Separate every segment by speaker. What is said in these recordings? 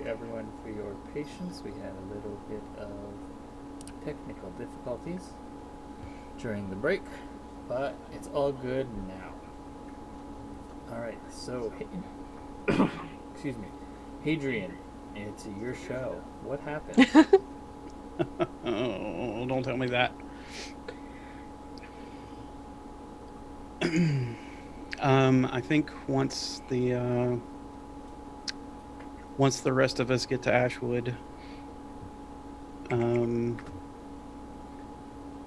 Speaker 1: everyone for your patience. We had a little bit of technical difficulties during the break, but it's all good now. Alright, so, excuse me. Hadrian, it's your show. What happened?
Speaker 2: Oh, don't tell me that. I think once the rest of us get to Ashwood,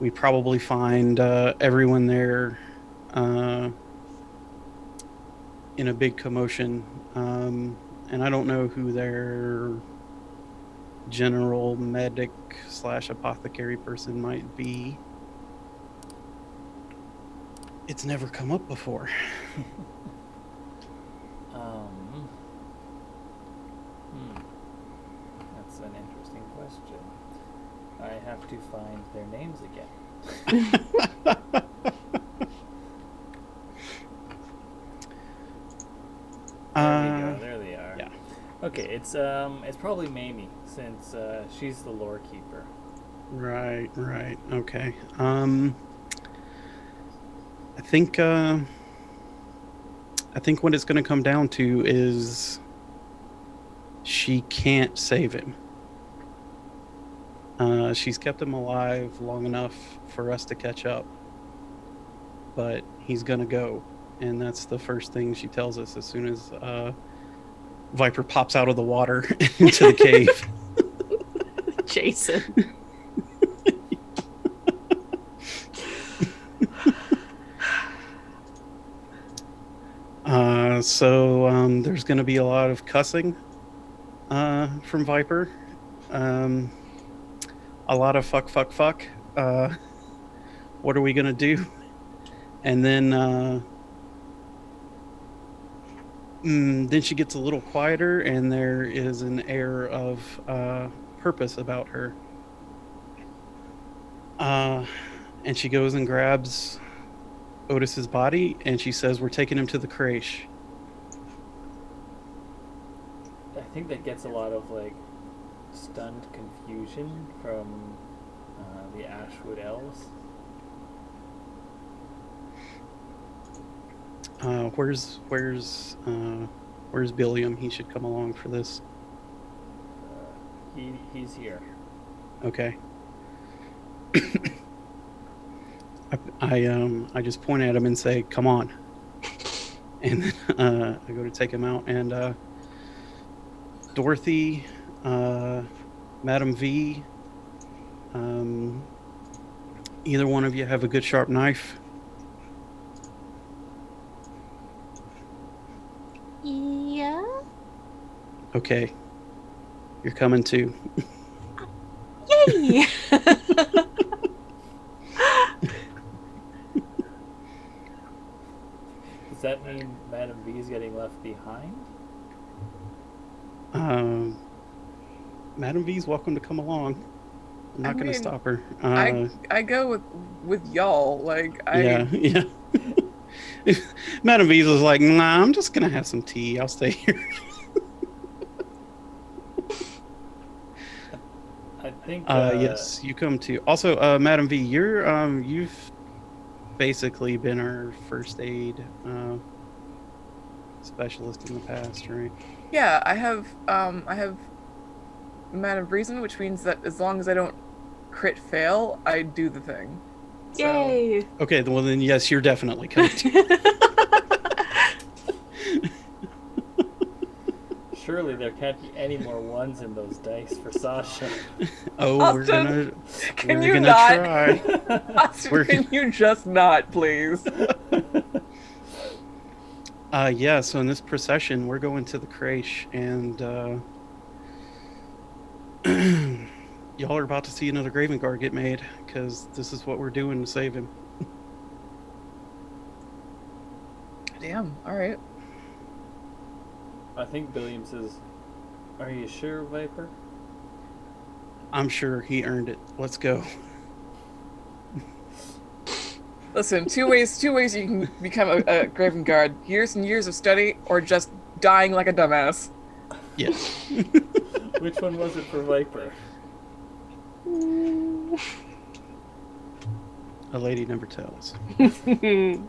Speaker 2: we probably find everyone there in a big commotion, and I don't know who their general medic / apothecary person might be. It's never come up before.
Speaker 1: That's an interesting question. I have to find their names again. There we go. There they are.
Speaker 2: Yeah.
Speaker 1: Okay, it's probably Mamie since she's the lore keeper.
Speaker 2: Right. Okay. I think what it's going to come down to is she can't save him. She's kept him alive long enough for us to catch up, but he's going to go, and that's the first thing she tells us as soon as Viper pops out of the water into the cave.
Speaker 3: Jason.
Speaker 2: So there's going to be a lot of cussing from Viper. A lot of fuck. What are we going to do? And then she gets a little quieter, and there is an air of purpose about her. And she goes and grabs Otis's body, and she says, "We're taking him to the creche."
Speaker 1: I think that gets a lot of stunned confusion from the Ashwood elves.
Speaker 2: Where's Billiam? He should come along for this.
Speaker 1: He's here.
Speaker 2: Okay. I just point at him and say, "Come on," and then I go to take him out, and Dorothy, Madam V, either one of you have a good sharp knife?
Speaker 3: Yeah.
Speaker 2: Okay, you're coming too.
Speaker 3: Yay!
Speaker 1: Does that mean Madam V is getting left behind?
Speaker 2: Madam V's welcome to come along. I'm not going to stop her.
Speaker 4: I go with y'all.
Speaker 2: Yeah. Madam V's was like, "Nah, I'm just going to have some tea. I'll stay here."
Speaker 1: I think.
Speaker 2: Yes, you come too. Also, Madam V, you've basically been our first aid specialist in the past, right?
Speaker 4: Yeah, I have Man of Reason, which means that as long as I don't crit fail, I do the thing. So.
Speaker 3: Yay!
Speaker 2: Okay, well then, yes, you're definitely coming too.
Speaker 1: Surely there can't be any more ones in those dice for Sasha.
Speaker 2: Oh,
Speaker 4: Austin,
Speaker 2: we're gonna try.
Speaker 4: Austin, can you just not, please?
Speaker 2: Yeah, so in this procession, we're going to the creche, and y'all are about to see another Graven Guard get made, because this is what we're doing to save him.
Speaker 4: Damn, alright.
Speaker 1: I think Billiam says, "Are you sure, Viper?"
Speaker 2: I'm sure he earned it. Let's go.
Speaker 4: Listen, two ways you can become a Graven Guard. Years and years of study, or just dying like a dumbass.
Speaker 2: Yes.
Speaker 1: Which one was it for Viper?
Speaker 2: A lady never tells. It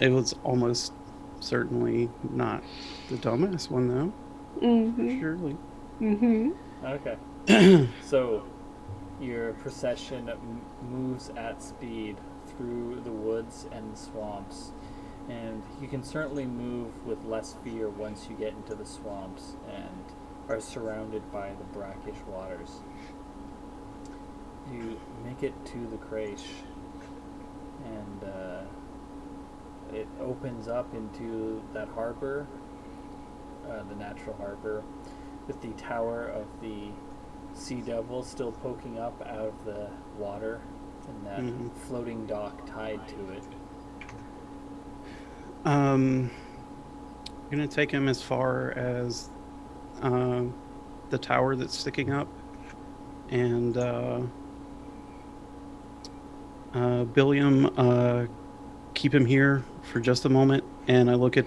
Speaker 2: was almost certainly not the dumbass one, though. Surely.
Speaker 1: Okay. So, your procession moves at speed through the woods and swamps. And you can certainly move with less fear once you get into the swamps and are surrounded by the brackish waters. You make it to the creche, and it opens up into that harbor, the natural harbor, with the tower of the Sea Devil still poking up out of the water, and that floating dock tied to it.
Speaker 2: I'm gonna take him as far as the tower that's sticking up, and Billiam, keep him here for just a moment. And I look at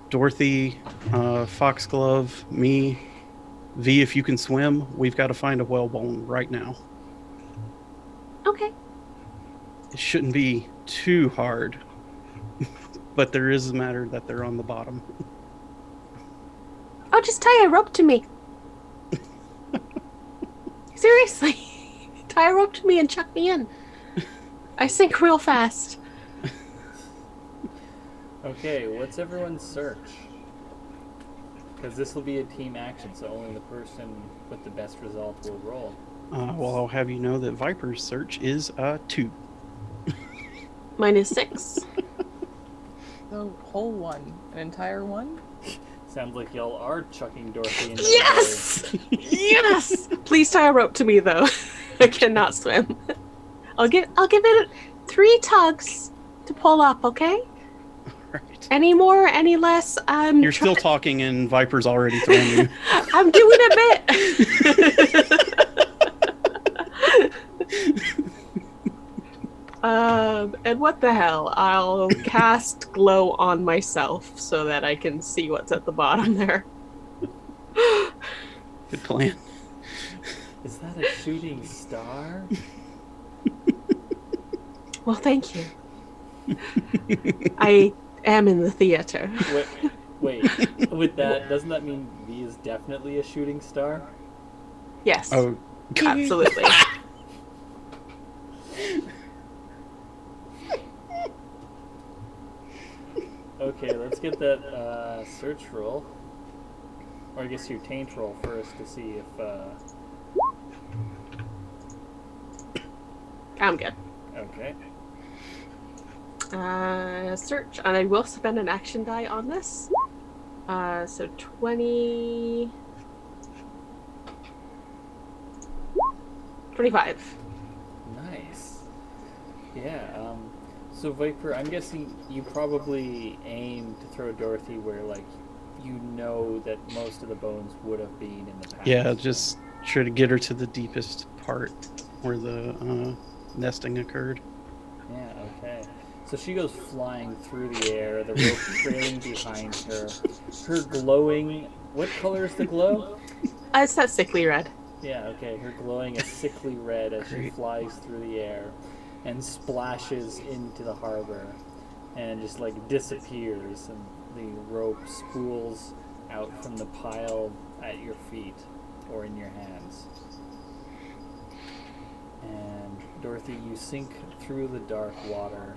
Speaker 2: Dorothy, Foxglove, me, V. If you can swim, we've got to find a whalebone right now.
Speaker 3: Okay.
Speaker 2: It shouldn't be too hard. But there is a matter that they're on the bottom.
Speaker 3: Oh, just tie a rope to me. Seriously. Tie a rope to me and chuck me in. I sink real fast.
Speaker 1: Okay, what's everyone's search? Because this will be a team action, so only the person with the best result will roll.
Speaker 2: Well, I'll have you know that Viper's search is 2.
Speaker 3: Mine is 6.
Speaker 4: The whole one, an entire one.
Speaker 1: Sounds like y'all are chucking Dorothy into
Speaker 3: Yes! Yes! Please tie a rope to me, though. I cannot swim. I'll give it 3 tugs to pull up, okay?
Speaker 2: Right.
Speaker 3: Any more, any less,
Speaker 2: You're still talking and Viper's already thrown you.
Speaker 3: I'm doing a bit. And what the hell? I'll cast glow on myself so that I can see what's at the bottom there.
Speaker 2: Good plan.
Speaker 1: Is that a shooting star?
Speaker 3: Well, thank you. I am in the theater.
Speaker 1: Wait. With that, doesn't that mean V is definitely a shooting star?
Speaker 3: Yes.
Speaker 2: Oh,
Speaker 3: Absolutely.
Speaker 1: Okay, let's get that search roll. Or I guess your taint roll first to see if...
Speaker 3: I'm good.
Speaker 1: Okay.
Speaker 3: Search, and I will spend an action die on this. So 20... 25.
Speaker 1: Nice. Yeah, so Viper, I'm guessing you probably aim to throw Dorothy where, like, you know that most of the bones would have been in the past.
Speaker 2: yeah, just try to get her to the deepest part where the nesting occurred.
Speaker 1: Yeah, okay. So she goes flying through the air, the rope trailing behind her. Her glowing... What color is the glow?
Speaker 3: It's that sickly red.
Speaker 1: Yeah, okay. Her glowing a sickly red as she
Speaker 2: Great.
Speaker 1: flies through the air and splashes into the harbor and just, like, disappears, and the rope spools out from the pile at your feet or in your hands. And Dorothy, you sink through the dark water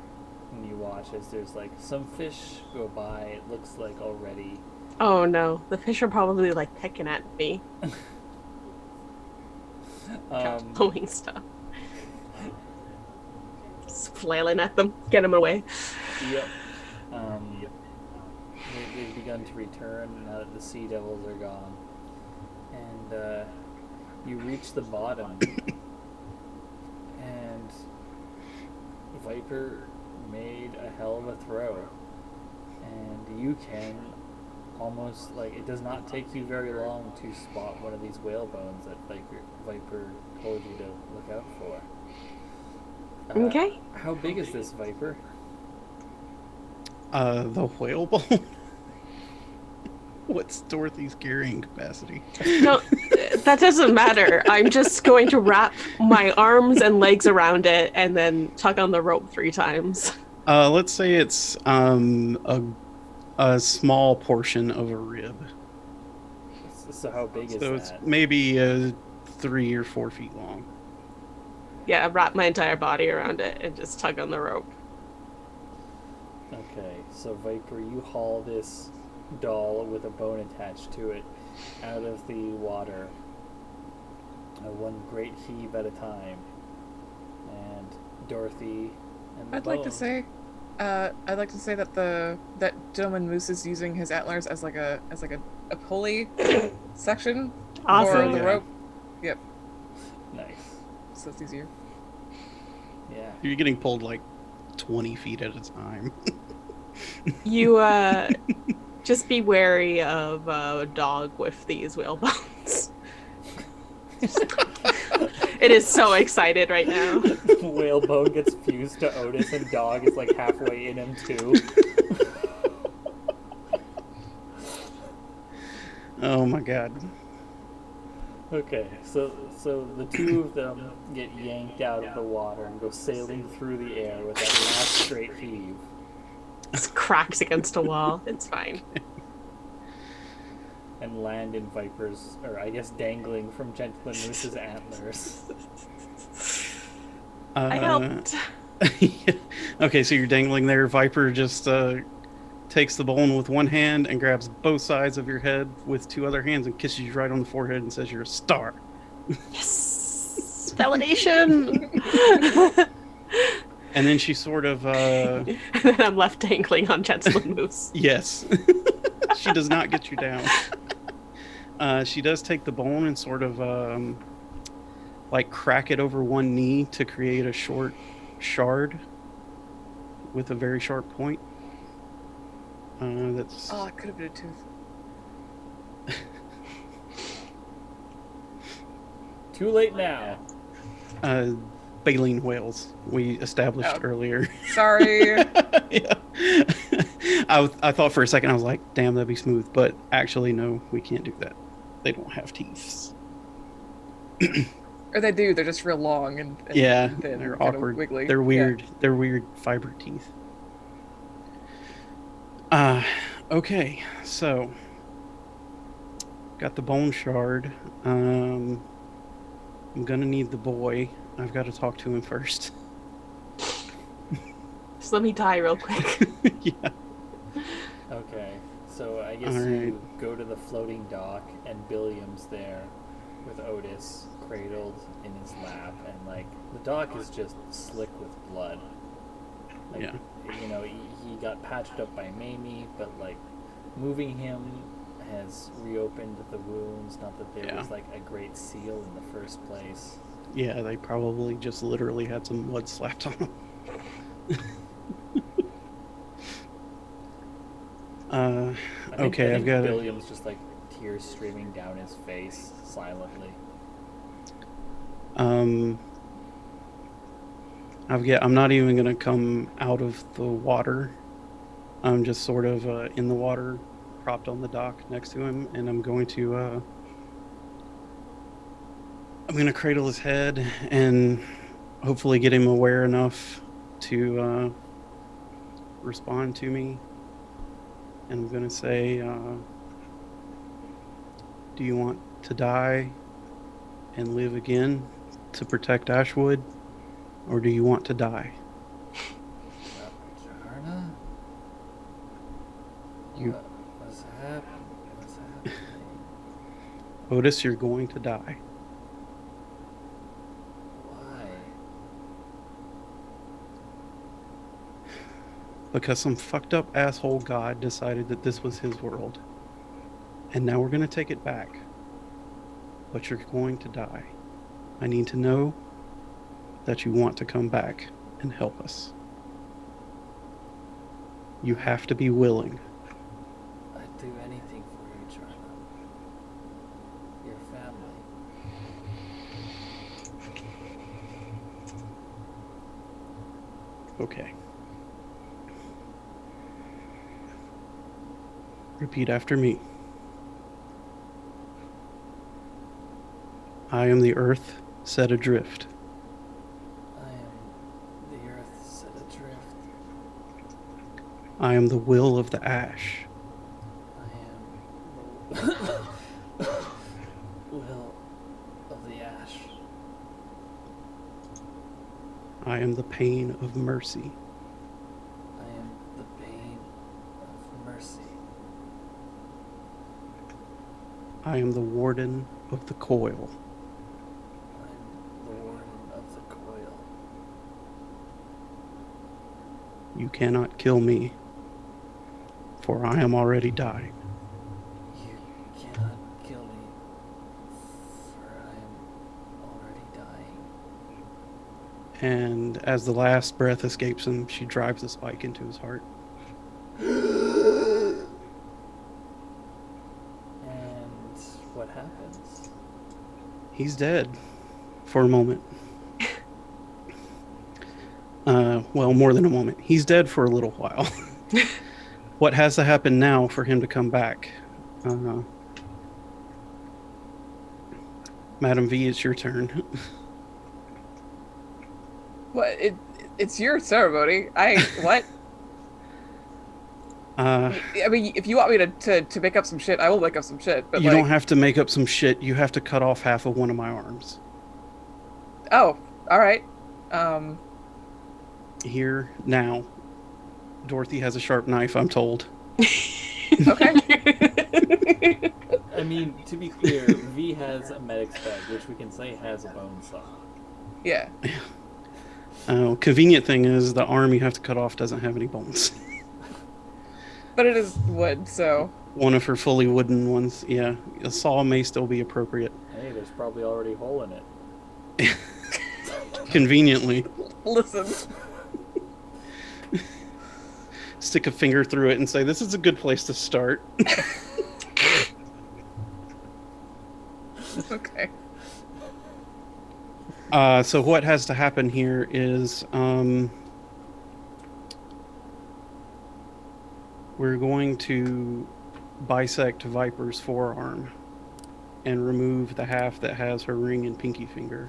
Speaker 1: and you watch as there's, like, some fish go by. It looks like already...
Speaker 3: Oh no, the fish are probably like pecking at me. Blowing stuff. Just flailing at them, get them away.
Speaker 1: Yep. They've begun to return now that the sea devils are gone. And you reach the bottom. And Viper made a hell of a throw. And you can almost, like, it does not take you very long to spot one of these whale bones that Viper told you to look out for.
Speaker 3: Okay.
Speaker 1: How big is this Viper?
Speaker 2: The whale bone? What's Dorothy's carrying capacity?
Speaker 3: No, that doesn't matter. I'm just going to wrap my arms and legs around it and then tug on the rope 3 times.
Speaker 2: Let's say it's a small portion of a rib.
Speaker 1: So how big is
Speaker 2: So it's
Speaker 1: that?
Speaker 2: maybe 3 or 4 feet long.
Speaker 3: Yeah, wrap my entire body around it and just tug on the rope.
Speaker 1: Okay, so Viper, you haul this doll with a bone attached to it out of the water, one great heave at a time. And Dorothy and the
Speaker 4: I'd like to
Speaker 1: bone.
Speaker 4: say that that gentleman moose is using his antlers as like a pulley section for
Speaker 3: Awesome.
Speaker 4: the
Speaker 2: Yeah.
Speaker 4: rope. Yep,
Speaker 1: Nice.
Speaker 4: so it's easier.
Speaker 1: Yeah.
Speaker 2: You're getting pulled like 20 feet at a time.
Speaker 3: You just be wary of a dog with these whale bones. It is so excited right now.
Speaker 1: Whalebone gets fused to Otis, and Dog is like halfway in him too.
Speaker 2: Oh my god.
Speaker 1: Okay, so the two of them get yanked out of the water and go sailing through the air with that last straight heave.
Speaker 3: It cracks against a wall. It's fine.
Speaker 1: And land in Viper's, or I guess dangling from Gentleman Moose's antlers.
Speaker 3: I helped.
Speaker 2: Okay, so you're dangling there. Viper just takes the bone with one hand and grabs both sides of your head with 2 other hands and kisses you right on the forehead and says you're a star.
Speaker 3: Yes! Validation!
Speaker 2: And then she sort of
Speaker 3: And then I'm left dangling on Gentleman Moose.
Speaker 2: yes. She does not get you down. She does take the bone and sort of like crack it over one knee to create a short shard with a very sharp point. That's
Speaker 4: Oh, it could have been a tooth.
Speaker 1: Too late now.
Speaker 2: baleen whales we established
Speaker 4: Oh.
Speaker 2: earlier.
Speaker 4: Sorry.
Speaker 2: Yeah. I thought for a second, I was like, damn, that'd be smooth. But actually, no, we can't do that. They don't have teeth.
Speaker 4: Or they do. They're just real long and
Speaker 2: Yeah,
Speaker 4: thin,
Speaker 2: they're
Speaker 4: kinda
Speaker 2: awkward.
Speaker 4: wiggly.
Speaker 2: They're
Speaker 4: Yeah.
Speaker 2: weird. They're weird fiber teeth. Okay, so got the bone shard. I'm gonna need the boy. I've got to talk to him first.
Speaker 3: Just let me die real quick.
Speaker 2: Yeah.
Speaker 1: Okay, so I guess
Speaker 2: Alright.
Speaker 1: you go to the floating dock, and Billiam's there with Otis cradled in his lap, and like the dock is just slick with blood. Like,
Speaker 2: Yeah.
Speaker 1: you know, he got patched up by Mamie, but like moving him has reopened the wounds. Not that there
Speaker 2: Yeah.
Speaker 1: was like a great seal in the first place.
Speaker 2: Yeah, they probably just literally had some mud slapped on them.
Speaker 1: I
Speaker 2: Okay, I've
Speaker 1: think
Speaker 2: got it.
Speaker 1: Billiam's just like tears streaming down his face silently.
Speaker 2: I'm not even gonna come out of the water. I'm just sort of in the water, propped on the dock next to him, and I'm going to cradle his head and hopefully get him aware enough to respond to me. And I'm gonna say, do you want to die and live again to protect Ashwood, or do you want to die?
Speaker 1: Jarna?
Speaker 2: You-
Speaker 1: What's happening? What's happening?
Speaker 2: Otis, you're going to die.
Speaker 1: Why?
Speaker 2: Because some fucked up asshole god decided that this was his world. And now we're going to take it back. But you're going to die. I need to know that you want to come back and help us. You have to be willing.
Speaker 1: I'd do anything for you, Jarna. Your family.
Speaker 2: Okay. Repeat after me. I am the earth set adrift.
Speaker 1: I am the earth set adrift.
Speaker 2: I am the will of the ash.
Speaker 1: I am the will of the ash.
Speaker 2: I am the pain of mercy.
Speaker 1: I am the pain of mercy.
Speaker 2: I am the warden of the coil.
Speaker 1: I'm the warden of the coil.
Speaker 2: You cannot kill me, for I am already dying.
Speaker 1: You cannot kill me, for I am already dying.
Speaker 2: And as the last breath escapes him, she drives a spike into his heart.
Speaker 1: And what happens?
Speaker 2: He's dead for a moment. Well, more than a moment. He's dead for a little while. What has to happen now for him to come back? Madam V, it's your turn.
Speaker 4: What? It's your ceremony. What? I mean, if you want me to make up some shit, I will make up some shit. But
Speaker 2: You don't have to make up some shit. You have to cut off half of one of my arms.
Speaker 4: Oh, all right.
Speaker 2: Here, now. Dorothy has a sharp knife, I'm told.
Speaker 4: Okay.
Speaker 1: I mean, to be clear, V has a medic's bag, which we can say has a bone saw.
Speaker 4: Yeah.
Speaker 2: Convenient thing is the arm you have to cut off doesn't have any bones.
Speaker 4: But it is wood, so.
Speaker 2: One of her fully wooden ones, yeah. A saw may still be appropriate.
Speaker 1: Hey, there's probably already a hole in it.
Speaker 2: Conveniently.
Speaker 4: Listen.
Speaker 2: Stick a finger through it and say, this is a good place to start.
Speaker 4: Okay.
Speaker 2: So what has to happen here is we're going to bisect Viper's forearm and remove the half that has her ring and pinky finger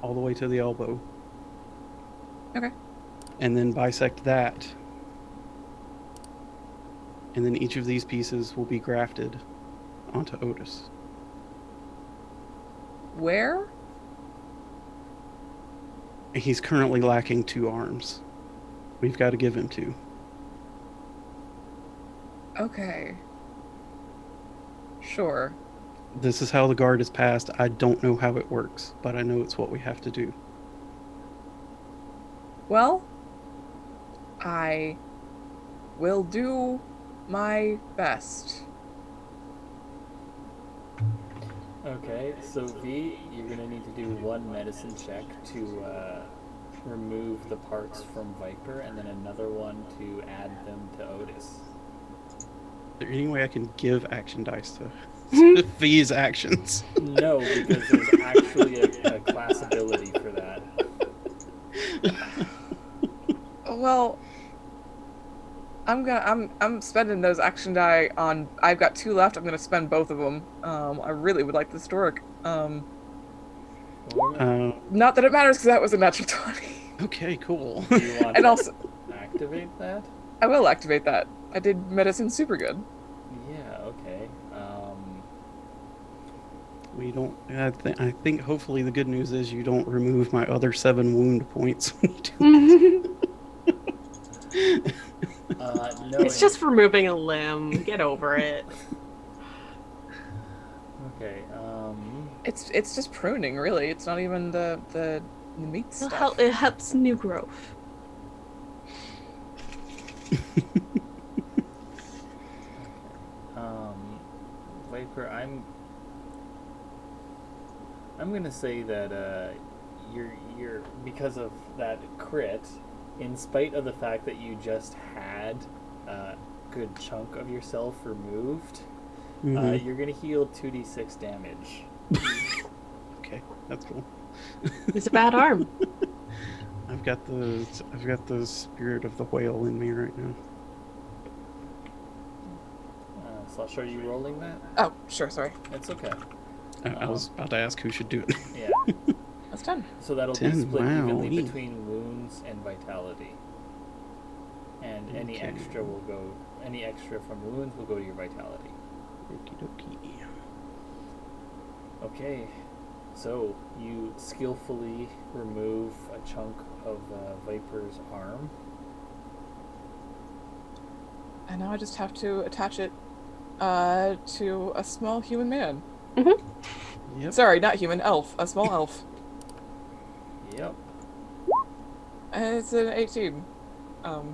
Speaker 2: all the way to the elbow.
Speaker 4: Okay.
Speaker 2: And then bisect that. And then each of these pieces will be grafted onto Otis.
Speaker 4: Where?
Speaker 2: He's currently lacking 2 arms. We've got to give him 2.
Speaker 4: Okay. Sure.
Speaker 2: This is how the guard is passed. I don't know how it works, but I know it's what we have to do.
Speaker 4: Well, I will do my best.
Speaker 1: Okay, so V, you're gonna need to do 1 medicine check to remove the parts from Viper, and then another one to add them to Otis.
Speaker 2: Is there any way I can give action dice to these actions?
Speaker 1: No, because there's actually a class ability for that.
Speaker 4: Well, I'm spending those action die on. I've got 2 left. I'm gonna spend both of them. I really would like this to work. Not that it matters because that was a natural 20.
Speaker 2: Okay, cool.
Speaker 1: Do you want
Speaker 4: And
Speaker 1: to
Speaker 4: also,
Speaker 1: activate that?
Speaker 4: I will activate that. I did medicine super good.
Speaker 1: Yeah, okay.
Speaker 2: We don't. I think hopefully the good news is you don't remove my other 7 wound points.
Speaker 1: No,
Speaker 3: It's just removing a limb. Get over it.
Speaker 1: Okay,
Speaker 4: It's just pruning, really. It's not even the meat stuff.
Speaker 3: It helps new growth.
Speaker 1: Viper, I'm gonna say that you're because of that crit, in spite of the fact that you just had a good chunk of yourself removed, you're gonna heal 2d6 damage.
Speaker 2: Okay, that's cool.
Speaker 3: It's a bad arm.
Speaker 2: I've got the spirit of the whale in me right now.
Speaker 1: So I'll show you rolling that.
Speaker 4: Oh, sure, sorry.
Speaker 1: It's okay.
Speaker 2: I was about to ask who should do it.
Speaker 1: Yeah.
Speaker 4: That's 10.
Speaker 1: So that'll be
Speaker 2: 10,
Speaker 1: split evenly
Speaker 2: wow.
Speaker 1: between wounds and vitality. And any
Speaker 2: Okay.
Speaker 1: any extra from wounds will go to your vitality.
Speaker 2: Okie dokie.
Speaker 1: Okay, so you skillfully remove a chunk of Viper's arm.
Speaker 4: And now I just have to attach it to a small human man.
Speaker 2: Yep.
Speaker 4: Sorry, not human, elf. A small elf.
Speaker 1: Yep.
Speaker 4: And it's an 18.
Speaker 1: Are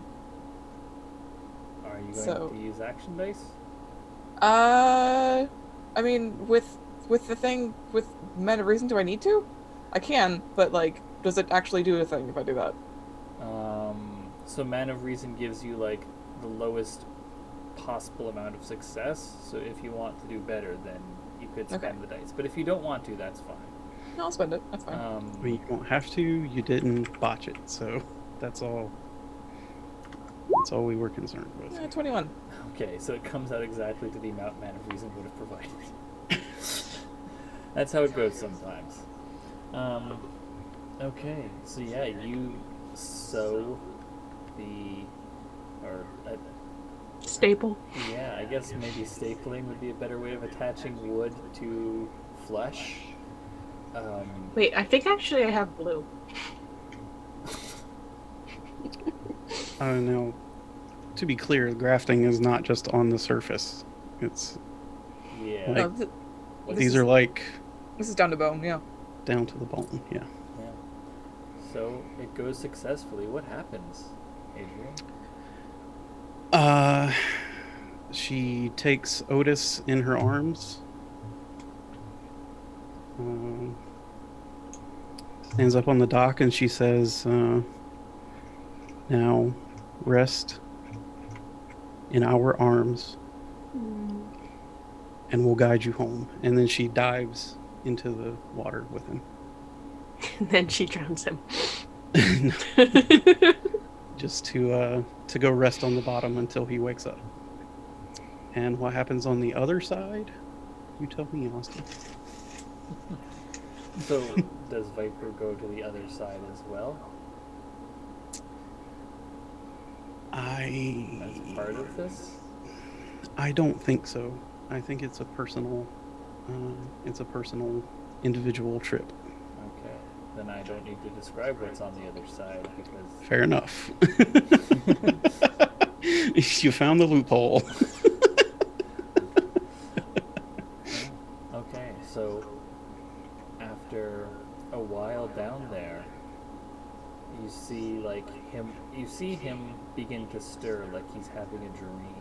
Speaker 1: you going
Speaker 4: So-
Speaker 1: to use action dice?
Speaker 4: I mean, with the thing, with Men of Reason, do I need to? I can, but, like, does it actually do a thing if I do that?
Speaker 1: So Man of Reason gives you like the lowest possible amount of success. So if you want to do better, then you could spend
Speaker 4: Okay.
Speaker 1: the dice. But if you don't want to, that's fine.
Speaker 4: No, I'll spend it. That's fine.
Speaker 2: I mean, you won't have to. You didn't botch it, so that's all. That's all we were concerned with.
Speaker 4: 21.
Speaker 1: Okay, so it comes out exactly to the amount Man of Reason would have provided. That's how it goes sometimes. Okay, so yeah, you sew
Speaker 3: Staple.
Speaker 1: yeah, I guess maybe stapling would be a better way of attaching wood to flesh.
Speaker 3: Wait, I think actually I have blue.
Speaker 2: Now, to be clear, grafting is not just on the surface. It's
Speaker 1: Yeah.
Speaker 2: Like-
Speaker 4: No,
Speaker 1: What
Speaker 2: these
Speaker 1: is-
Speaker 2: are like
Speaker 4: this is down to bone, yeah.
Speaker 2: down to the bone. Yeah.
Speaker 1: Yeah. So it goes successfully. What happens, Adrian?
Speaker 2: She takes Otis in her arms. Stands up on the dock and she says, "Now, rest in our arms, and we'll guide you home." And then she dives into the water with him.
Speaker 3: And then she drowns him.
Speaker 2: Just to go rest on the bottom until he wakes up. And what happens on the other side? You tell me, Austin.
Speaker 1: So does Viper go to the other side as well as part of this?
Speaker 2: I don't think so. I think it's a personal, individual trip.
Speaker 1: Okay, then I don't need to describe what's on the other side because
Speaker 2: Fair enough. You found the loophole.
Speaker 1: okay, so after a while down there, you see him begin to stir like he's having a dream.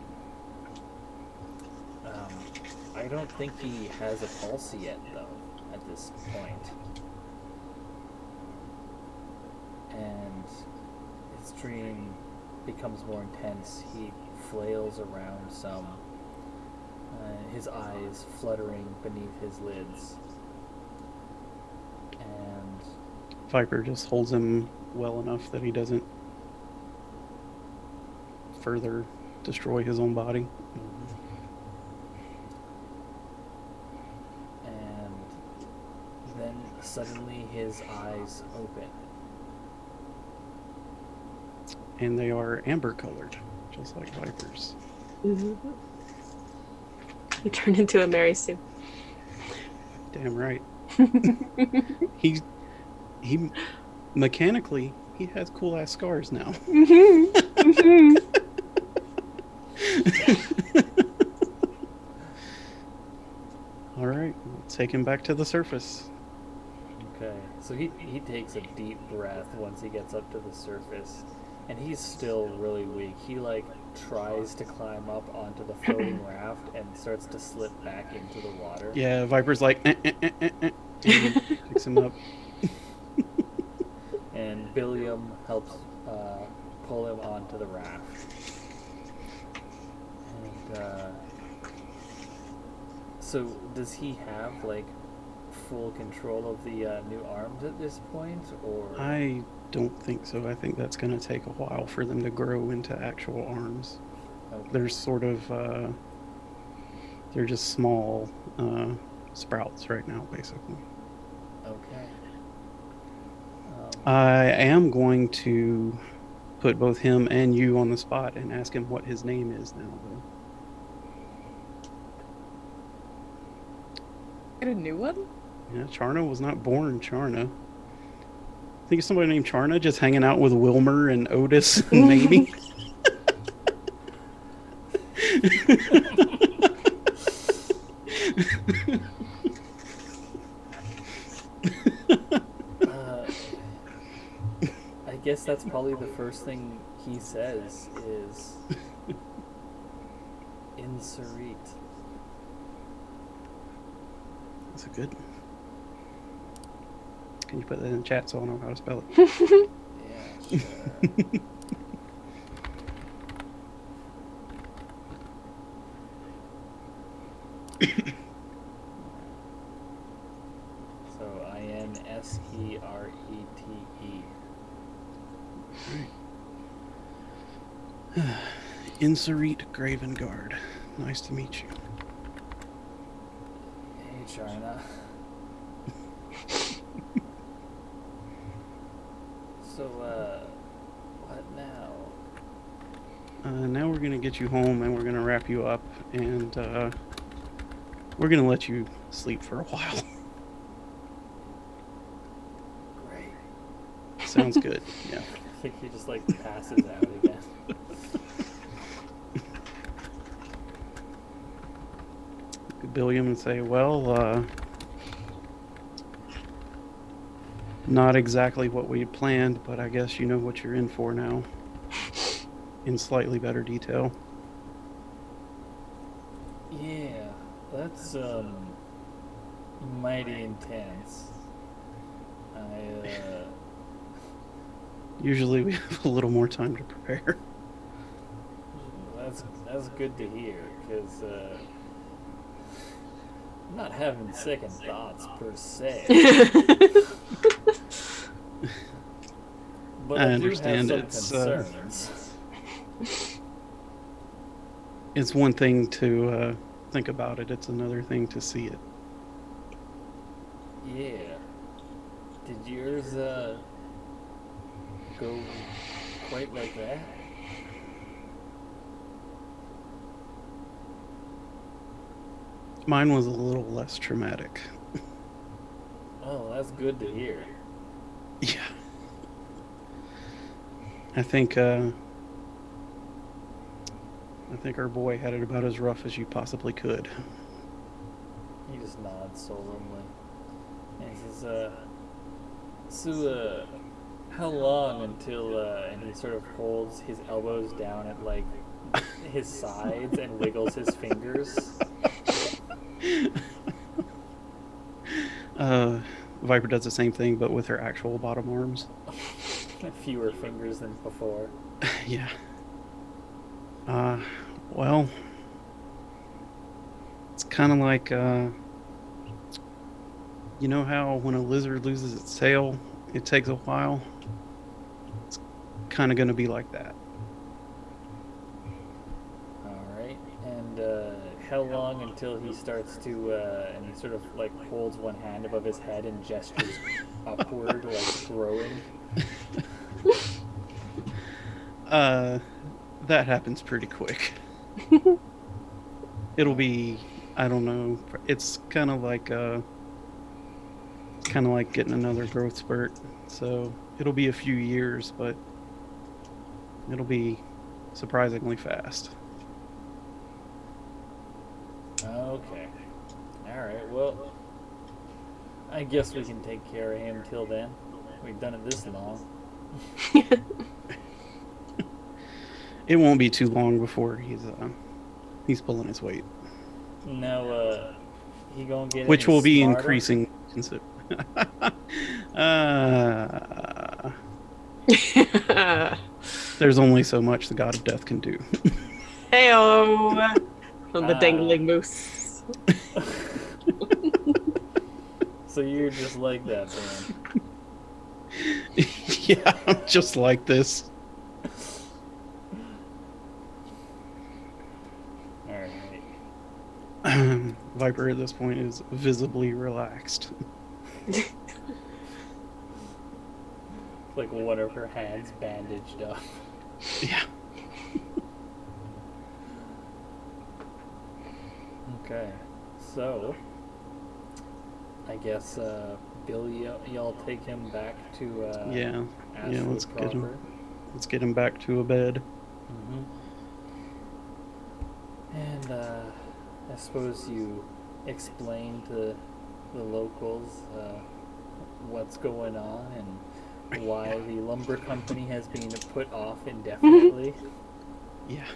Speaker 1: I don't think he has a pulse yet though at this point. And his dream becomes more intense. He flails around some, his eyes fluttering beneath his lids. And
Speaker 2: Viper just holds him well enough that he doesn't further destroy his own body.
Speaker 1: and then suddenly his eyes open.
Speaker 2: And they are amber colored, just like Viper's.
Speaker 3: He turned into a Mary Sue.
Speaker 2: Damn right. he mechanically, he has cool ass scars now. All right, we'll take him back to the surface.
Speaker 1: Okay, so he takes a deep breath once he gets up to the surface, and he's still really weak. He tries to climb up onto the floating raft and starts to slip back into the water.
Speaker 2: Yeah, Viper's like, and picks him up.
Speaker 1: And Billiam helps pull him onto the raft. And so does he have full control of the new arms at this point, or?
Speaker 2: I don't think so. I think that's going to take a while for them to grow into actual arms.
Speaker 1: Okay.
Speaker 2: They're sort of, they're just small sprouts right now, basically.
Speaker 1: Okay.
Speaker 2: I am going to put both him and you on the spot and ask him what his name is now, though.
Speaker 4: Get a new one?
Speaker 2: Yeah, Charna was not born Charna. I think it's somebody named Charna just hanging out with Wilmer and Otis and Mamie.
Speaker 1: I guess that's probably the first thing he says is Inserit.
Speaker 2: That's a good one. Can you put that in the chat so I'll know how to spell it?
Speaker 1: Yeah, sure. So Inserete.
Speaker 2: Inserete Graven Guard. Nice to meet you.
Speaker 1: Hey, Charna. So, what now?
Speaker 2: Now we're gonna get you home and we're gonna wrap you up and we're gonna let you sleep for a while.
Speaker 1: Great.
Speaker 2: Sounds good. Yeah.
Speaker 1: I think he just like passes out again.
Speaker 2: Billiam and say, well, not exactly what we had planned, but I guess you know what you're in for now. In slightly better detail.
Speaker 1: Yeah, that's mighty intense.
Speaker 2: Usually we have a little more time to prepare.
Speaker 1: That's good to hear, because I'm not having second thoughts per se. But
Speaker 2: I
Speaker 1: I
Speaker 2: understand
Speaker 1: do have some concerns.
Speaker 2: It's one thing to think about it, it's another thing to see it.
Speaker 1: Yeah. Did yours go quite like that?
Speaker 2: Mine was a little less traumatic.
Speaker 1: Oh, that's good to hear.
Speaker 2: Yeah. I think our boy had it about as rough as you possibly could.
Speaker 1: He just nods solemnly. And he says, so, how long until, and he sort of holds his elbows down at, like, his sides and wiggles his fingers.
Speaker 2: Viper does the same thing, but with her actual bottom arms.
Speaker 1: Fewer fingers than before.
Speaker 2: Yeah. Well, it's kind of like, you know how when a lizard loses its tail, it takes a while? It's kind of going to be like that.
Speaker 1: Alright, and how long until he starts to, and he sort of like holds one hand above his head and gestures upward, like growing?
Speaker 2: That happens pretty quick. It'll be, I don't know, it's kind of like getting another growth spurt. So it'll be a few years, but it'll be surprisingly fast.
Speaker 1: Okay. Alright, well, I guess we can take care of him till then. We've done it this long.
Speaker 2: It won't be too long before he's pulling his weight.
Speaker 1: Now, he gonna get
Speaker 2: Which
Speaker 1: any
Speaker 2: will be
Speaker 1: smarter?
Speaker 2: increasing. There's only so much the God of Death can do.
Speaker 3: Heyo! From the dangling moose.
Speaker 1: So you're just like that, man.
Speaker 2: Yeah, I'm just like this.
Speaker 1: Alright.
Speaker 2: Viper at this point is visibly relaxed.
Speaker 1: Like one of her hands bandaged up.
Speaker 2: Yeah.
Speaker 1: Okay, so I guess Bill, y'all take him back to
Speaker 2: Yeah.
Speaker 1: Ashwood
Speaker 2: Let's get him.
Speaker 1: proper.
Speaker 2: Let's get him back to a bed.
Speaker 1: Mm-hmm. And I suppose you explain to the locals what's going on and why the lumber company has been put off indefinitely.
Speaker 2: Yeah.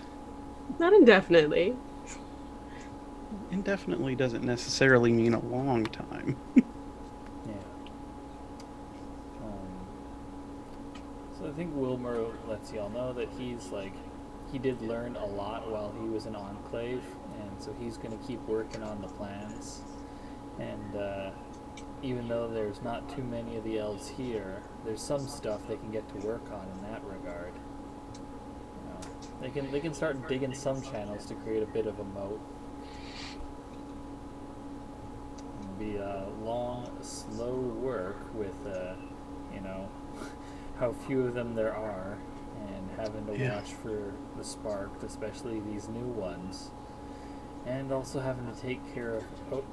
Speaker 3: Not indefinitely.
Speaker 2: Indefinitely doesn't necessarily mean a long time.
Speaker 1: Yeah. So I think Wilmer lets y'all know that he did learn a lot while he was in Enclave, and so he's going to keep working on the plans. And even though there's not too many of the elves here, there's some stuff they can get to work on in that regard. You know, they can start digging some channels to create a bit of a moat. It'll be a long, slow work with, you know, how few of them there are, and having to watch for the sparked, especially these new ones, and also having to take care of.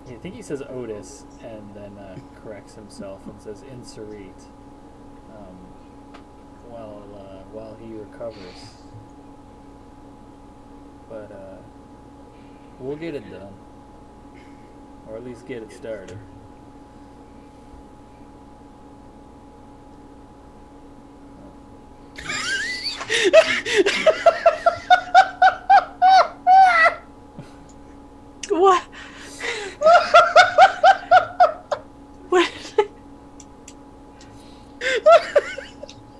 Speaker 1: I think he says Otis, and then corrects himself and says Insurit, while he recovers. But we'll get it done, or at least get it started.
Speaker 3: What? What?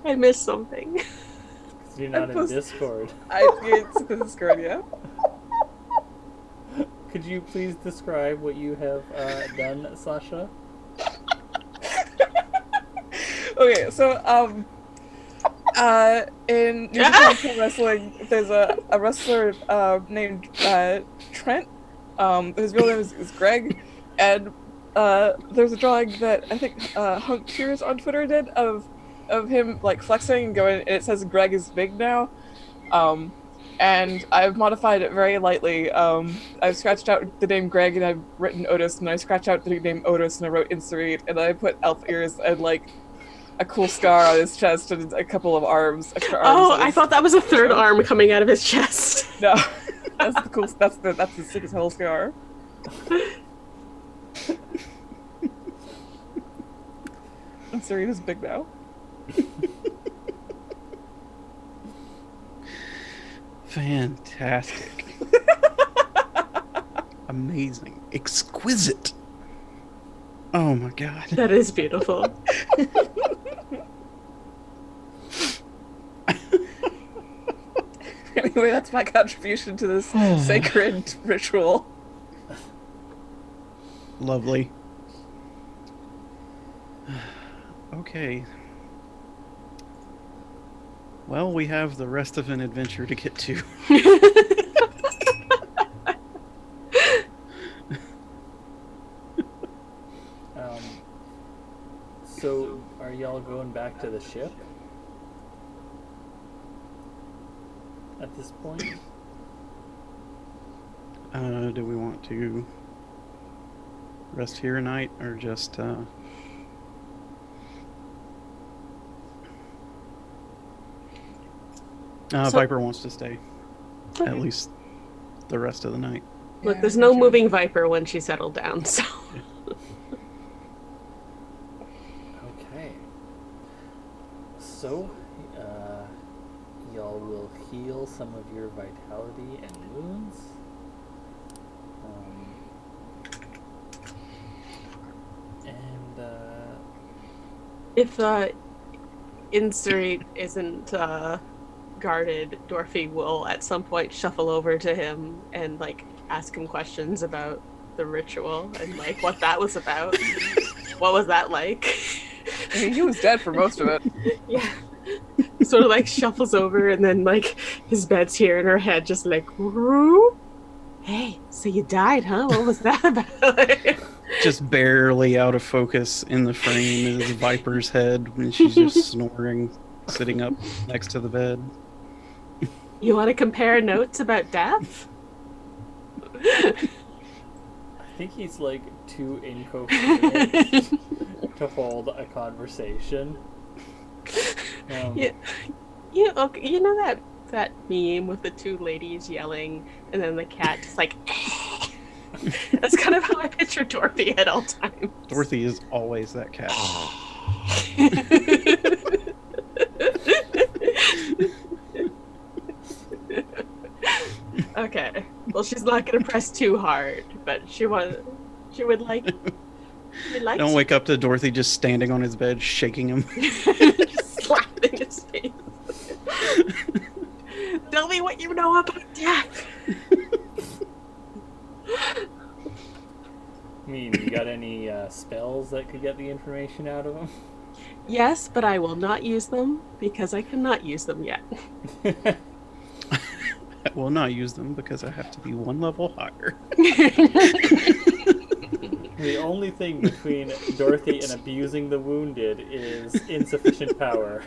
Speaker 3: I missed something.
Speaker 1: 'Cause you're not in Discord.
Speaker 4: It's the Discord, yeah.
Speaker 1: Could you please describe what you have done, Sasha?
Speaker 4: Okay, so in New Japan Pro Wrestling, there's a wrestler named Trent. His real name is Greg, and there's a drawing that I think Hunk Cheers on Twitter did of him like flexing and going, and it says Greg is big now. And I've modified it very lightly. I've scratched out the name Greg and I've written Otis, and I scratched out the name Otis and I wrote Insurit, and I put elf ears and like a cool scar on his chest and a couple of extra arms.
Speaker 3: Oh, I thought that was a third arm coming out of his chest.
Speaker 4: No, that's the cool. That's the sickest hell scar. Insurit is big now.
Speaker 2: Fantastic. Amazing. Exquisite. Oh my god.
Speaker 3: That is beautiful.
Speaker 4: Anyway, that's my contribution to this sacred ritual.
Speaker 2: Lovely. Okay. Well, we have the rest of an adventure to get to.
Speaker 1: So, are y'all going back to the ship at this point?
Speaker 2: Do we want to rest here tonight, or just Viper wants to stay at least the rest of the night.
Speaker 3: Look,
Speaker 4: Yeah,
Speaker 3: there's no
Speaker 4: sure.
Speaker 3: moving Viper when she settled down, so.
Speaker 1: Okay. So, y'all will heal some of your vitality and wounds.
Speaker 3: If Insurit isn't guarded, Dorothy will at some point shuffle over to him and like ask him questions about the ritual and like what that was about. What was that like?
Speaker 4: I mean, he was dead for most of it.
Speaker 3: Yeah. Sort of like shuffles over and then like his bed's here in her head just like, "Woo? Hey, so you died, huh? What was that about?
Speaker 2: Just barely out of focus in the frame is Viper's head when she's just snoring, sitting up next to the bed.
Speaker 3: You want to compare notes about death?
Speaker 1: I think he's like too incoherent to hold a conversation.
Speaker 3: Yeah, you know that meme with the two ladies yelling and then the cat just like. That's kind of how I picture Dorothy at all times.
Speaker 2: Dorothy is always that cat.
Speaker 3: Okay. Well, she's not gonna press too hard, but she would like.
Speaker 2: Don't wake up to Dorothy just standing on his bed, shaking him.
Speaker 3: Just slapping his face. Tell me what you know about death.
Speaker 1: I mean, you got any spells that could get the information out of him?
Speaker 3: Yes, but I will not use them because I cannot use them yet.
Speaker 2: I will not use them because I have to be one level higher.
Speaker 1: The only thing between Dorothy and abusing the wounded is insufficient power.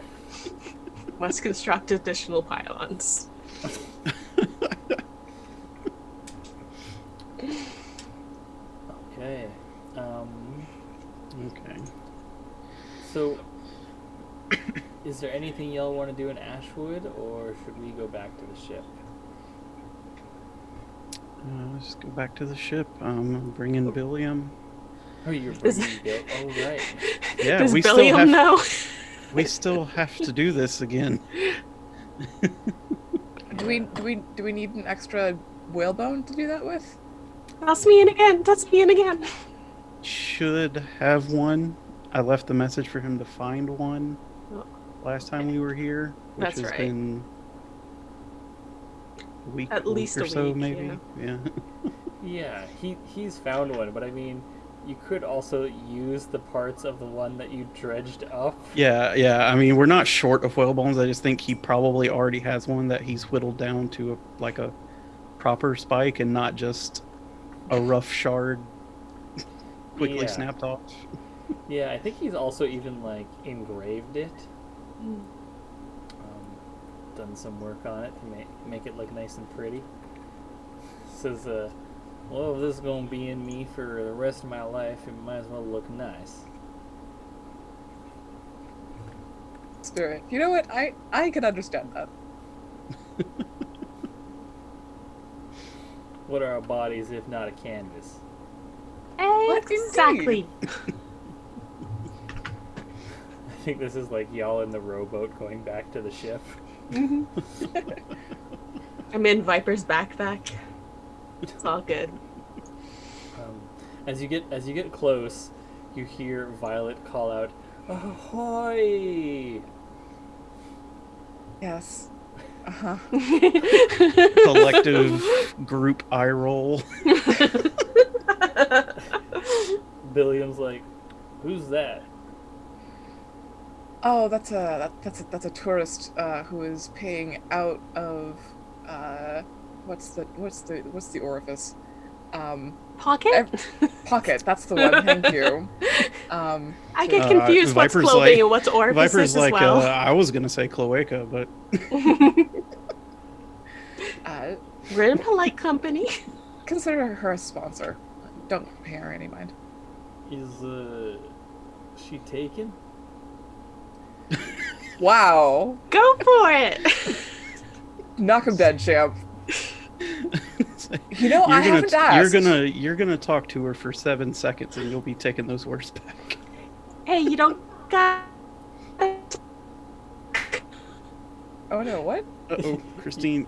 Speaker 3: Must construct additional pylons.
Speaker 1: Okay.
Speaker 2: Okay.
Speaker 1: So, is there anything y'all want to do in Ashwood, or should we go back to the ship?
Speaker 2: Let's go back to the ship. Bring in Billiam.
Speaker 1: Oh, you're bringing Bill. Oh, right.
Speaker 2: Yeah,
Speaker 3: Does
Speaker 2: we
Speaker 3: Billiam know?
Speaker 2: We still have to do this again.
Speaker 4: Do we need an extra whalebone to do that with?
Speaker 3: That's me in again. That's me in again.
Speaker 2: Should have one. I left the message for him to find one last time we were here, which
Speaker 3: That's
Speaker 2: has
Speaker 3: right.
Speaker 2: been a week,
Speaker 3: At least
Speaker 2: or
Speaker 3: a
Speaker 2: so,
Speaker 3: week,
Speaker 2: maybe. Yeah.
Speaker 1: Yeah, he's found one, but I mean, you could also use the parts of the one that you dredged up.
Speaker 2: Yeah. I mean, we're not short of whale bones. I just think he probably already has one that he's whittled down to a proper spike and not just a rough shard quickly snapped off.
Speaker 1: Yeah, I think he's also even like engraved it. Done some work on it to make it look nice and pretty. Says, well, if this is gonna be in me for the rest of my life, it might as well look nice.
Speaker 4: Spirit. You know what? I can understand that.
Speaker 1: What are our bodies if not a canvas?
Speaker 3: Exactly.
Speaker 1: I think this is like y'all in the rowboat going back to the ship.
Speaker 3: I'm in Viper's backpack. It's all good.
Speaker 1: As you get close, you hear Violet call out, "Ahoy!"
Speaker 4: Yes. Uh-huh.
Speaker 2: Collective group eye roll.
Speaker 1: Billiam's like, "Who's that?"
Speaker 4: Oh, that's a tourist who is paying out of what's the orifice?
Speaker 3: Pocket?
Speaker 4: Pocket. That's the one. Thank you.
Speaker 3: I get confused what's
Speaker 2: Viper's
Speaker 3: clothing
Speaker 2: like-
Speaker 3: and what's orifices
Speaker 2: Viper's
Speaker 3: as
Speaker 2: like,
Speaker 3: well.
Speaker 2: I was gonna say cloaca, but
Speaker 3: We're in polite company.
Speaker 4: Consider her a sponsor. Don't pay her any mind.
Speaker 1: Is she taken?
Speaker 4: Wow.
Speaker 3: Go for it.
Speaker 4: Knock him dead, champ. You know,
Speaker 2: you're
Speaker 4: I haven't
Speaker 2: gonna
Speaker 4: asked.
Speaker 2: you're gonna talk to her for 7 seconds, and you'll be taking those words back.
Speaker 3: Hey, you don't got.
Speaker 4: Oh no, what?
Speaker 2: Uh-oh, Christine.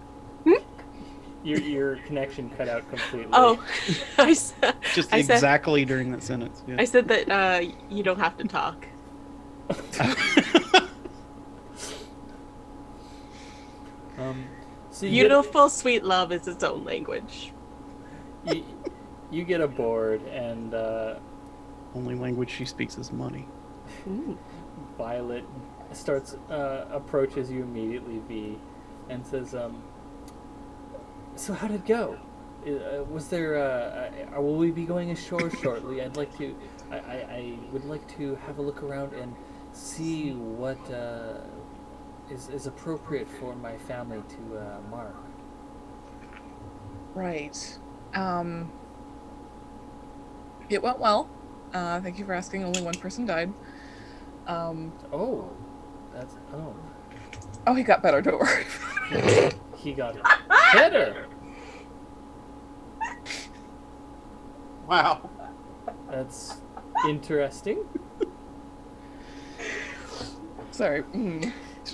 Speaker 1: Your connection cut out completely.
Speaker 3: Oh,
Speaker 2: Just exactly during that sentence. Yeah.
Speaker 3: I said that you don't have to talk.
Speaker 1: So
Speaker 3: Beautiful, sweet love is its own language.
Speaker 1: you get aboard, and
Speaker 2: Only language she speaks is money.
Speaker 1: Violet approaches you immediately, V, and says, "So how did it go? Was there? Will we be going ashore shortly? I'd like to. I would like to have a look around and see what is appropriate for my family to mark.
Speaker 4: Right. It went well. Thank you for asking. Only one person died.
Speaker 1: Oh, that's
Speaker 4: Oh, he got better. Don't worry.
Speaker 1: he got better.
Speaker 2: Wow.
Speaker 1: That's interesting.
Speaker 4: Sorry.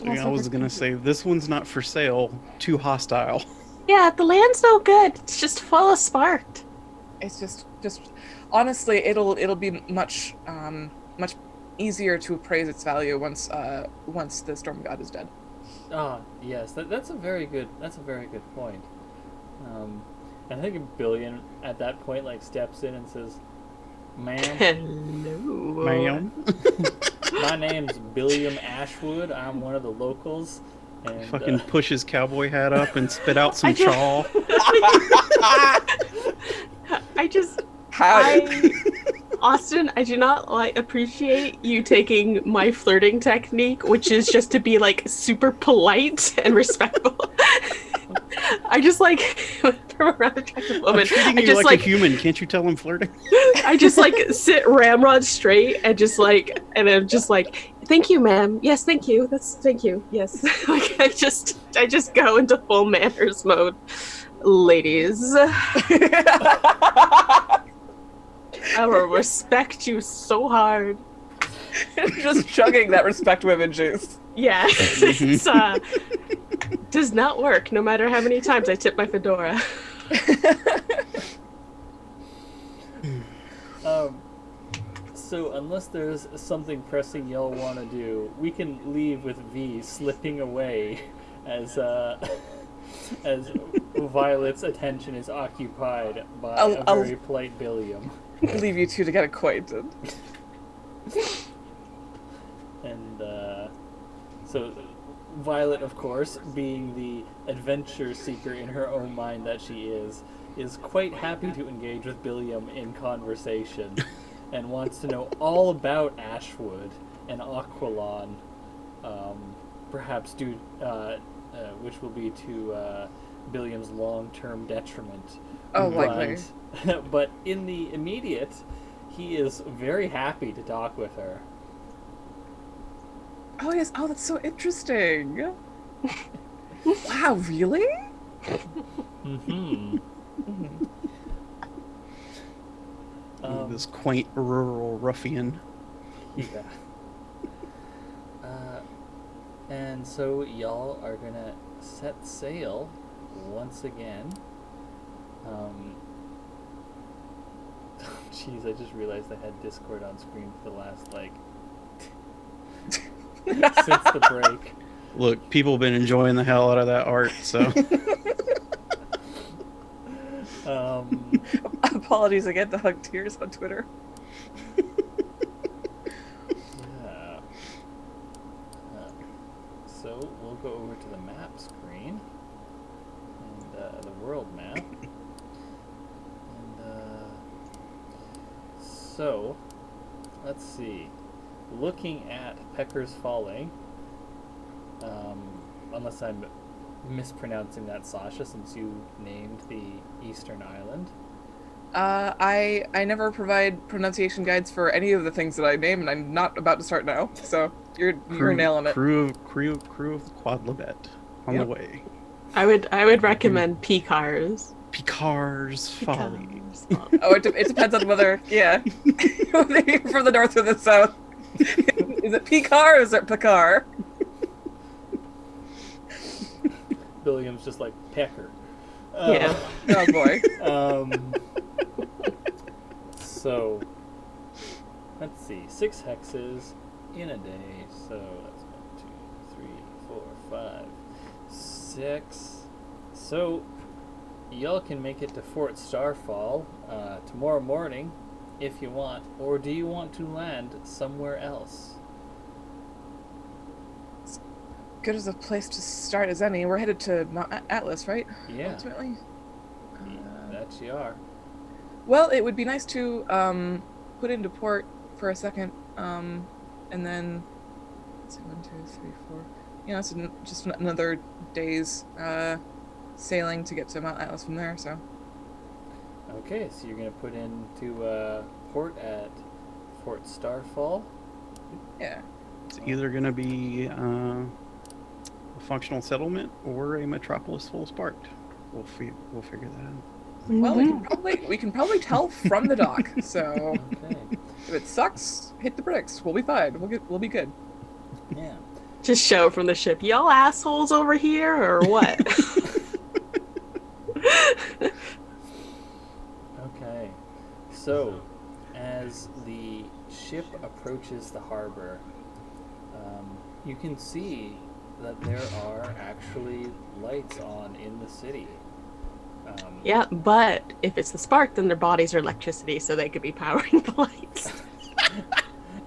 Speaker 2: I was gonna say this one's not for sale. Too hostile.
Speaker 3: Yeah, the land's no good. It's just full of sparked.
Speaker 4: It's just honestly, it'll be much much easier to appraise its value once the storm god is dead.
Speaker 1: Ah, yes, that's a very good point. I think Billion at that point like steps in and says, "Ma'am,
Speaker 3: Hello.
Speaker 2: Ma'am.
Speaker 1: my name's Billiam Ashwood. I'm one of the locals." And
Speaker 2: Fucking push his cowboy hat up and spit out some
Speaker 3: I just-
Speaker 2: chaw.
Speaker 3: Austin, I do not appreciate you taking my flirting technique, which is just to be like super polite and respectful. I just like from a rather attractive woman.
Speaker 2: I'm treating
Speaker 3: I
Speaker 2: you
Speaker 3: just
Speaker 2: like a human. Can't you tell I'm flirting?
Speaker 3: I just like sit ramrod straight and just like, and I'm just like, thank you, ma'am. Yes, thank you. Thank you. Yes. Like I just go into full manners mode. Ladies, I will respect you so hard.
Speaker 4: Just chugging that respect women juice.
Speaker 3: Yeah, it's does not work no matter how many times I tip my fedora.
Speaker 1: So unless there's something pressing y'all want to do, we can leave with V slipping away as Violet's attention is occupied by a very polite Billiam.
Speaker 4: Leave you two to get acquainted.
Speaker 1: And so Violet, of course, being the adventure seeker in her own mind that she is quite happy to engage with Billiam in conversation and wants to know all about Ashwood and Aqualon, perhaps which will be to Billiam's long-term detriment.
Speaker 4: Oh, likely.
Speaker 1: But in the immediate, he is very happy to talk with her.
Speaker 4: Oh yes. Oh, that's so interesting. Wow, really?
Speaker 1: Mm-hmm.
Speaker 2: This quaint rural ruffian.
Speaker 1: Yeah. And so y'all are gonna set sail once again. Jeez, I just realized I had Discord on screen for the last since the break.
Speaker 2: Look, people have been enjoying the hell out of that art, so.
Speaker 4: Apologies again to Hug Tears on Twitter.
Speaker 1: Yeah. So we'll go over to the map screen and the world map. And so let's see. Looking at Pecker's Falling, unless I'm mispronouncing that, Sasha, since you named the Eastern Island.
Speaker 4: I never provide pronunciation guides for any of the things that I name, and I'm not about to start now. So you're nailing it.
Speaker 2: Crew of the Quadlibet on the way.
Speaker 3: I would recommend Picars.
Speaker 2: Picar's Folly.
Speaker 4: Oh, it depends on whether whether you're from the north or the south. Is it Picar or is it Picar?
Speaker 1: Billiam's just like Pecker.
Speaker 3: Yeah.
Speaker 4: Oh boy.
Speaker 1: So let's see, 6 hexes in a day. So that's 1, 2, 3, 4, 5, 6. So y'all can make it to Fort Starfall tomorrow morning if you want, or do you want to land somewhere else?
Speaker 4: Good as a place to start as any. We're headed to Mount Atlas, right?
Speaker 1: Yeah.
Speaker 4: Ultimately.
Speaker 1: such you are.
Speaker 4: Well, it would be nice to put into port for a second, and then let's see, 1, 2, 3, 4. You know, it's just another day's sailing to get to Mount Atlas from there. So.
Speaker 1: Okay, so you're gonna put into port at Fort Starfall.
Speaker 4: Yeah.
Speaker 2: It's either going to be a functional settlement or a metropolis full of sparked. We'll figure that out.
Speaker 4: Well, we can probably tell from the dock. So
Speaker 1: Okay.
Speaker 4: if it sucks, hit the bricks. We'll be fine. We'll be good.
Speaker 1: Yeah.
Speaker 3: Just show from the ship. Y'all assholes over here, or what?
Speaker 1: Okay. So, as the ship approaches the harbor, you can see that there are actually lights on in the city.
Speaker 3: Yeah, but if it's the spark, then their bodies are electricity, so they could be powering the lights.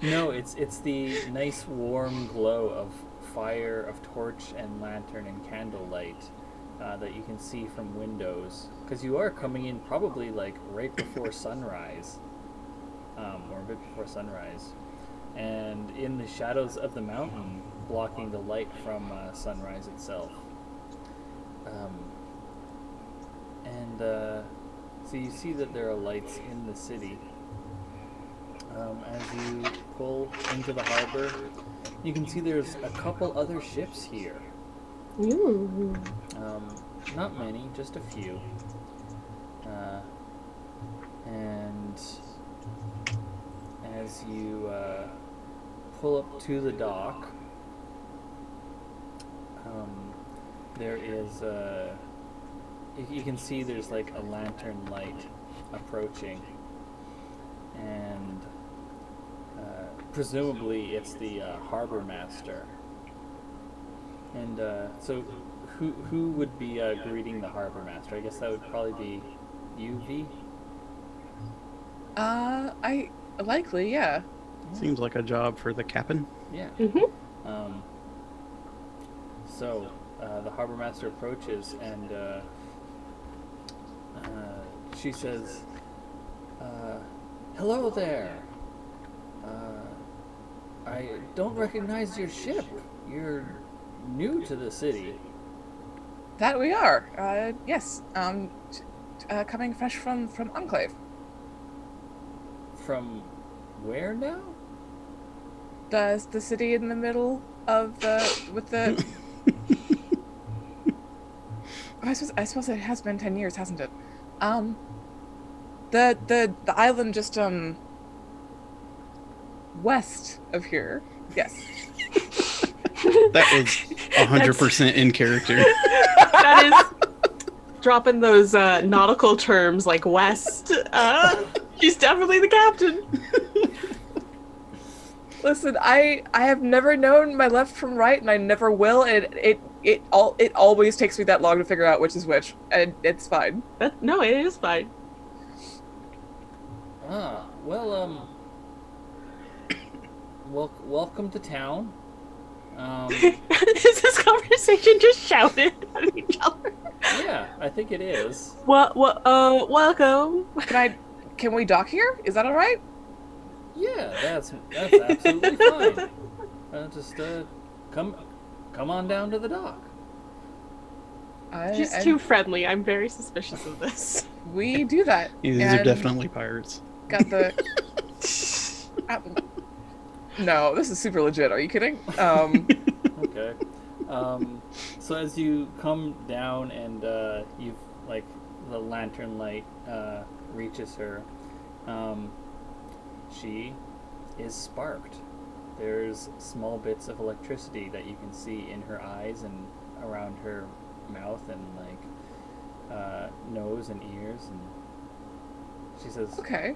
Speaker 1: No, it's the nice warm glow of fire, of torch and lantern and candlelight that you can see from windows. Because you are coming in probably like right before sunrise, or a bit before sunrise. And in the shadows of the mountain, blocking the light from sunrise itself. So you see that there are lights in the city. As you pull into the harbor, you can see there's a couple other ships here.
Speaker 3: Ooh.
Speaker 1: Not many, just a few. And as you pull up to the dock, there is you can see there's like a lantern light approaching, and presumably it's the harbor master. And so who would be greeting the harbor master? I guess that would probably be you, V.
Speaker 4: I likely, yeah.
Speaker 2: Seems like a job for the captain.
Speaker 1: Yeah.
Speaker 3: Mm-hmm.
Speaker 1: So the harbor master approaches, and she says, "Hello there. I don't recognize your ship. You're new to the city."
Speaker 4: That we are. Yes. Coming fresh from Enclave.
Speaker 1: From where now?
Speaker 4: The city in the middle of with the. I suppose it has been 10 years, hasn't it? The island just west of here. Yes.
Speaker 2: That was 100% in character.
Speaker 3: That is dropping those nautical terms like west. She's definitely the captain.
Speaker 4: Listen, I have never known my left from right, and I never will. And it always takes me that long to figure out which is which, and it's fine.
Speaker 3: No, it is fine.
Speaker 1: Well, welcome to town.
Speaker 3: Is this conversation just shouted at each other?
Speaker 1: Yeah, I think it is.
Speaker 3: Welcome.
Speaker 4: Can we dock here? Is that all right?
Speaker 1: Yeah, that's absolutely fine. Just come on down to the dock.
Speaker 3: She's too friendly. I'm very suspicious of this.
Speaker 4: We do that.
Speaker 2: These are definitely pirates.
Speaker 4: Got the. No, this is super legit. Are you kidding?
Speaker 1: Okay. So as you come down and you've like the lantern light reaches her, she is sparked. There's small bits of electricity that you can see in her eyes and around her mouth and like nose and ears, and she says,
Speaker 4: Okay.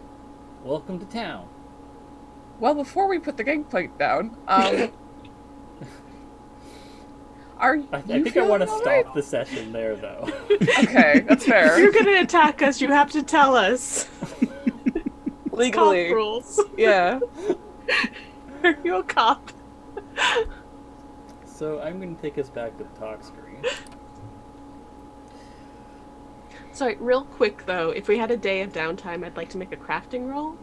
Speaker 1: "Welcome to town."
Speaker 4: Well, before we put the gangplank down, I
Speaker 1: think I want to stop the session there, though.
Speaker 4: Okay, that's fair.
Speaker 3: If you're gonna attack us, you have to tell us.
Speaker 4: Legally.
Speaker 3: Cop rules.
Speaker 4: Yeah.
Speaker 3: Are you a cop?
Speaker 1: So I'm going to take us back to the talk screen.
Speaker 3: Sorry, real quick though, if we had a day of downtime, I'd like to make a crafting roll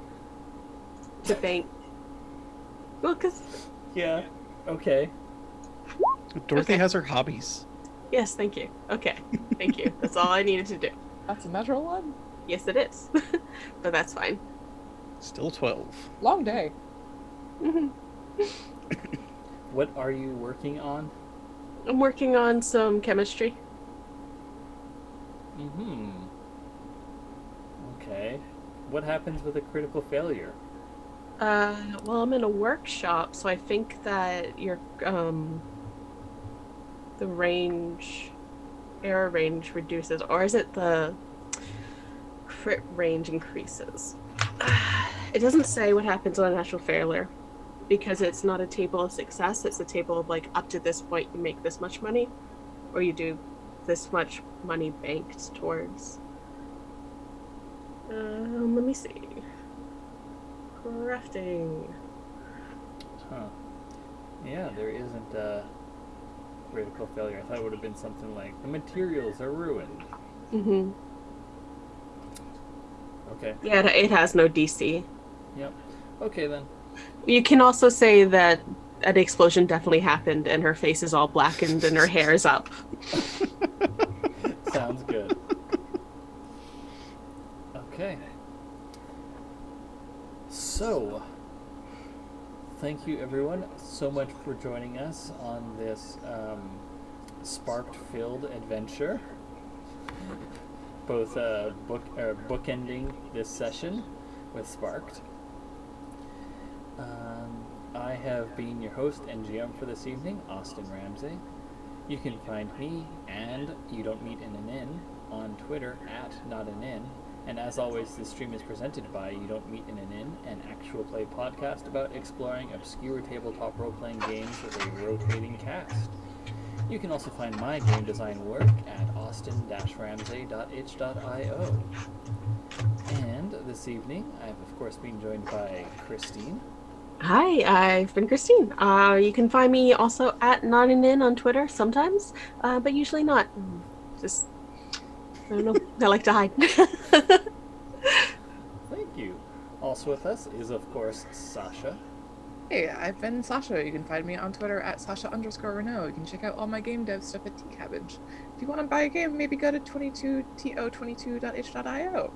Speaker 3: to thank. Well, cause
Speaker 1: Yeah. Okay.
Speaker 2: Dorothy
Speaker 3: Okay.
Speaker 2: has her hobbies.
Speaker 3: yes, thank you. Okay, thank you. That's all I needed to do.
Speaker 4: That's a natural one.
Speaker 3: Yes, it is, but that's fine.
Speaker 2: Still 12.
Speaker 4: Long day.
Speaker 3: hmm
Speaker 1: What are you working on?
Speaker 3: I'm working on some chemistry.
Speaker 1: Mm-hmm. Okay. What happens with a critical failure?
Speaker 3: Well, I'm in a workshop, so I think that your the range, error range reduces, or is it the crit range increases? It doesn't say what happens on a natural failure, because it's not a table of success. It's a table of like up to this point you make this much money, or you do this much money banked towards. Let me see. Crafting.
Speaker 1: Huh. Yeah, there isn't a critical failure. I thought it would have been something like the materials are ruined.
Speaker 3: Mm-hmm.
Speaker 1: Okay.
Speaker 3: Yeah, it has no DC.
Speaker 1: Yep. Okay then.
Speaker 3: You can also say that an explosion definitely happened and her face is all blackened and her hair is up.
Speaker 1: Sounds good. Okay. So, thank you everyone so much for joining us on this sparked-filled adventure. Both bookending this session with Sparked. I have been your host and GM for this evening, Austin Ramsey. You can find me and You Don't Meet in an Inn on Twitter at NotAnInn. And as always, this stream is presented by You Don't Meet in an Inn, an actual play podcast about exploring obscure tabletop role-playing games with a rotating cast. You can also find my game design work at austin-ramsey.itch.io. And this evening, I've of course been joined by Christine.
Speaker 3: Hi, I've been Christine. You can find me also at NotAnInn on Twitter sometimes, but usually not. Just, I don't know, I like to hide.
Speaker 1: Thank you. Also with us is of course Sasha.
Speaker 4: Hey, I've been Sasha. You can find me on Twitter at Sasha_Renault. You can check out all my game dev stuff at T-Cabbage. If you want to buy a game, maybe go to 22to22.itch.io.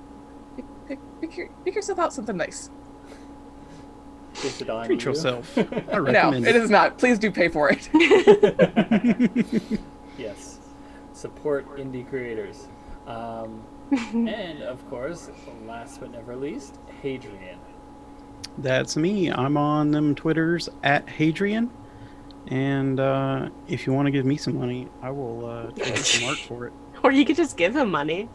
Speaker 4: Pick yourself out something nice.
Speaker 1: Is it on
Speaker 2: Treat
Speaker 1: you?
Speaker 2: yourself. I
Speaker 4: No,
Speaker 2: recommend
Speaker 4: it is not. Please do pay for it.
Speaker 1: Yes. Support indie creators. And of course, last but never least, Hadrian.
Speaker 2: That's me. I'm on them Twitters at Hadrian. And if you want to give me some money, I will take some art for it.
Speaker 3: Or you could just give him money.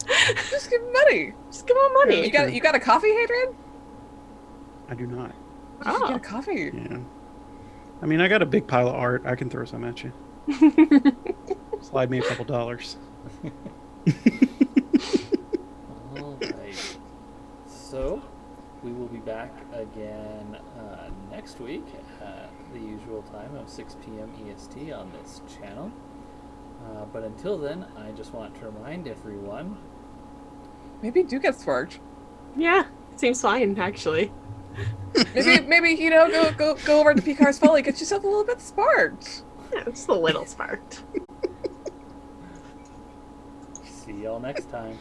Speaker 4: Just give him money.
Speaker 3: Just give him money.
Speaker 4: You got a coffee, Hadrian?
Speaker 2: I do not.
Speaker 4: You should
Speaker 3: Oh.
Speaker 4: get a coffee.
Speaker 2: Yeah. I mean, I got a big pile of art. I can throw some at you. Slide me a couple dollars.
Speaker 1: All right. So, we will be back again next week at the usual time of 6 p.m. EST on this channel. But until then, I just want to remind everyone.
Speaker 4: Maybe do get sparked.
Speaker 3: Yeah, seems fine, actually.
Speaker 4: Maybe go over to Picar's Folly, get yourself a little bit sparked.
Speaker 3: Yeah, just a little sparked.
Speaker 1: See y'all next time.